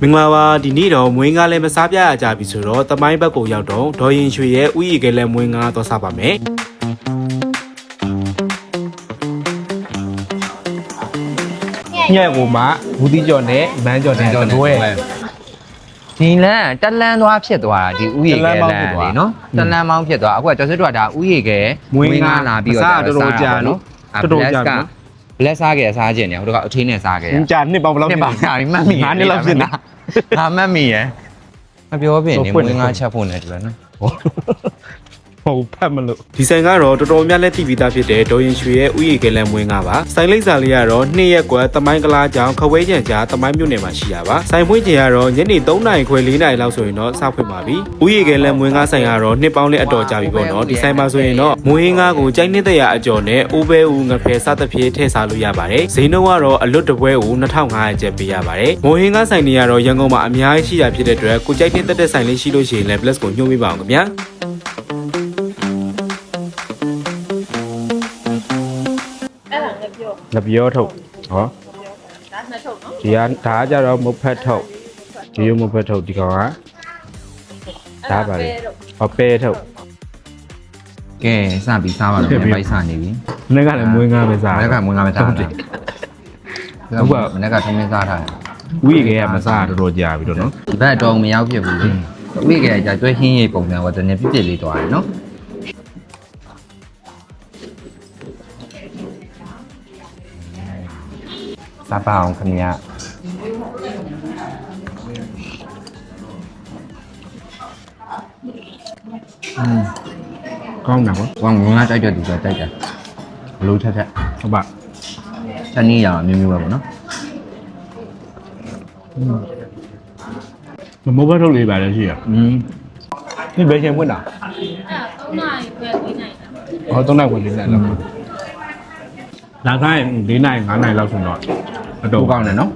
မင်္ဂလာပါဒီနေ့တော့မွေးငါလည်းမစားပြရကြပြီဆိုတော့တမိုင်းဘက်ကိုရောက်တော့ဒေါ်ရင်ရွှေရဲ့ဥယျာဉ်ကလေးမွေးငါတော့စားပါမယ်ညက်ကိုမှဘူးတိကျော်နဲ့မန်းကျော်နဲ့တွဲဒီလန်တက်လန်းသွားဖြစ်သွားတာဒီဥယျာဉ်ကလန်လေနော်တက်လန်းမောင်းဖြစ်သွားအခုကကျော်စစ်တို့ကဒါဥယျာဉ်ကမွေးငါလာပြီးတော့စားတော်တော်ကြာနော်တော်တော်ကြာနော်လက်စားခဲ့စားခြင်းเนี่ยဟိုကအထင်းနဲ့စားခဲ့ကြာနှစ်ပေါင်းဘယ်လောက်နှစ်ပေါင်းကြာပြီမှတ်မိ9နှစ်လောက်ဖြစ်နေတာငါမှတ်မိရယ်မပြောပြင်နေမွေးငါချက်ဖို့နဲ့တူတယ်နော်ဟုတ်ဖတ်မလို့ဒီဆိုင်ကတော့တော်တော်များလဲတည်ပြီးသားဖြစ်တဲ့ဒေါ်ရင်ရွှေရဲ့ဥယျာဉ်ကလေးမွေးငါပါဆိုင်လိပ်စာလေးကတော့2ရက်ကွယ်တမိုင်းကလားကြောင်ခဝဲကြံကြားတမိုင်းမြို့နယ်မှာရှိရပါဆိုင်ဖွင့်ချိန်ကတော့ညနေ3:00 နာရီခွဲ4:00 နာရီလောက်ဆိုရင်တော့စဖွင့်ပါပြီဥယျာဉ်ကလေးမွေးငါဆိုင်ကတော့နှစ်ပေါင်းလေးအတော်ကြာပြီပေါ့နော်ဒီဆိုင်မှာဆိုရင်တော့မွေးငါကိုကြိုက်နေတဲ့ရအကျော်နဲ့အိုးဘဲဦးငဖဲစသဖြင့်ထည့်စားလို့ရပါတယ်ဈေးနှုန်းကတော့အလွတ်တပွဲကို2500ကျပ်ပေးရပါတယ်မွေးငါဆိုင်တွေကတော့ရန်ကုန်မှာအများကြီးရှိတာဖြစ်တဲ့အတွက်ကိုကြိုက်တဲ့ဆိုင်လေးရှိလို့ရှိရင်လည်း plus ကိုညွှန်ပေးပါအောင်ခင်ဗျာငပြောထုတ်ဟောဒါနှစ်ထုတ်နော်ဒီကဒါကြတော့မုတ်ဖက်ထုတ်ဒီရုပ်မုတ်ဖက်ထုတ်ဒီကောင်ကဒါပါလေဟောပဲထုတ်ကဲစပြီးစားပါတော့ပိုက်စားနေပြီမနေ့ကလည်းမွေးငါပဲစားမနေ့ကမွေးငါပဲစားတယ်ဟုတ်ကမနေ့ကသမင်းစားထားတယ်ဝိကေကမစားတော်တော်ကြာပြီတော့နော်ဒီဘက်တော့မရောက်ဖြစ်ဘူးဝိကေကကြာကျွဲဟင်းရိပ်ပုံစံကတည်းကပြစ်လေးသွားတယ်နော်စားပါအောင်ခင်ဗျာကောင်းတယ်ကွာကောင်းငါတိုက်တဲ့သူကတိုက်တယ်ဘလို့ထက်ဟုတ်ပါတနည်းရအောင်မျိုးမျိုးပဲပေါ့နော်မဘတ်ထုတ်လေးပါလေရှိရဒီဘယ်ချိန်ဖွင့်တာ3 နာရီပဲ4 နာရီဟော3နာရီဝင်4နာရီလောက်လာခိုင်း4နာရီ5နာရီလောက်ဆိုတော့အတော်ကောင်းတယ်နော်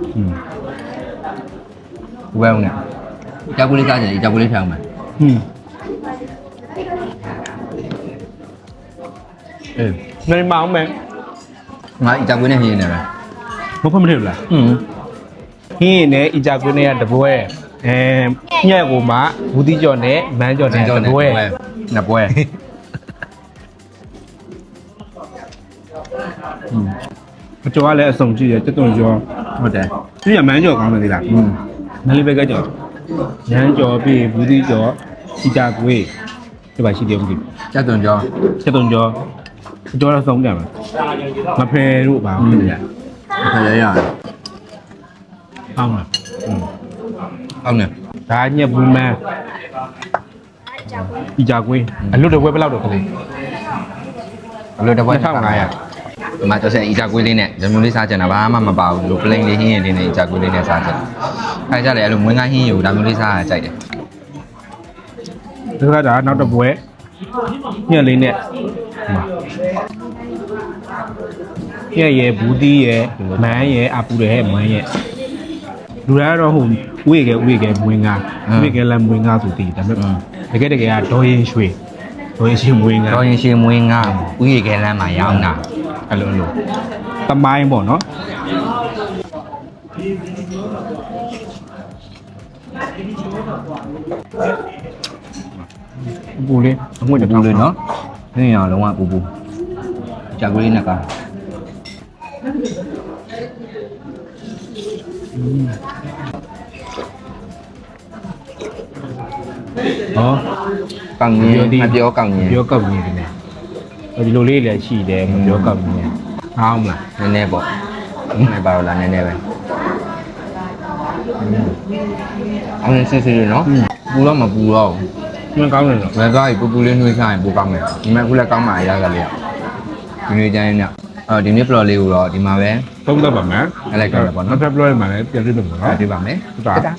ဝဲအောင်နဲ့ကြောက်ကူလေးစားကြတယ်ကြောက်ကူလေးဖျောင်းမယ်နေမအောင်မယ်ငါကြောက်ကူနဲ့ဟင်းနေတယ်ဘုဖမထည့်ဘူးလားဟင်းနဲ့အကြကွင်းနဲ့တပွဲညက်ကိုမှဘူးတိကျော်နဲ့မန်းကျော်နဲ့တပွဲနှစ်ပွဲအကျော်ကလည်းအစုံကြည့်ရတက်တုံကျော်ဟုတ်တယ်သူကမန်းကျော်ကောင်းတယ်ဒီလားမလေးပဲကကျော်ရမ်းကျော်ပြီးဘူးတိကျော်အကြကွေးဒီပါရှိတယ်မသိဘူးတက်တုံကျော်အကျော်တော့စုံကြမှာမဖယ်တို့ပါဘူးလေဖယ်ရအောင်းလားအောင်းနေဒါညက်ဘူးမန်းအကြကွေးအလွတ်တပွဲဘယ်လောက်တော့ကလေးအလွတ်တပွဲ1500မတော်စင်အီဂျာကွေးလေးနဲ့ဇမူလေးစားကြတာဘာမှမပါဘူးလို့ပလိန်လေးဟင်းရင်လေးနဲ့အီဂျာကွေးလေးနဲ့စားကြတယ်အဲကြတယ်အဲ့လိုမွေးငါဟင်းယူဒါမျိုးလေးစားရကြိုက်တယ်ဒီကဒါနောက်တစ်ပွဲညက်လေးနဲ့ညက်ရဲ့ဘူးတီးရဲ့မန်းရဲ့အပူရဲ့မန်းရဲ့လူတွေကတော့ဟိုဥယျာဉ်ကမွေးငါဥယျာဉ်ကလည်းမွေးငါဆိုတည်ဒါပေမဲ့တကယ်ကဒေါ်ရင်ရွှေမွေးငါဒေါ်ရင်ရွှေမွေးငါဥယျာဉ်ကလမ်းမှာရောင်းတာအဲ့လိုတမိုင်းပေါ့နော်ပူလေးအငွေ့ပူလေးနော်နင်းရအောင်လုံးဝပူကြာကွေးနဲ့ကဟောကောင်းကြီးမပြောကောင်းကြီးပြောကောင်းကြီးတယ်ဒီလိုလေးလည်းရှိတယ်မပြောကောက်ဘူးအားမလားနည်းနည်းပေါ့နည်းနည်းပါတော့လားနည်းနည်းပဲအောင်စစ်စစ်နော်ပူတော့မပူတော့မကောင်းတယ်နော်ဘယ်ကားကြီးပူလေးနှွေးစားရင်ပူကောင်းတယ်ဒီမဲ့ခုလည်းကောင်းပါရကလေးဒီနေ့ကျရင်ညဒီနေ့ plot လေးကိုတော့ဒီမှာပဲသုံးသပ်ပါမယ်အဲ့လိုက်ကြပါပေါ့နော် နောက်ထပ် plot မှာလည်းပြန်တွေ့လို့နော်တွေ့ပါမယ်ဟုတ်တာ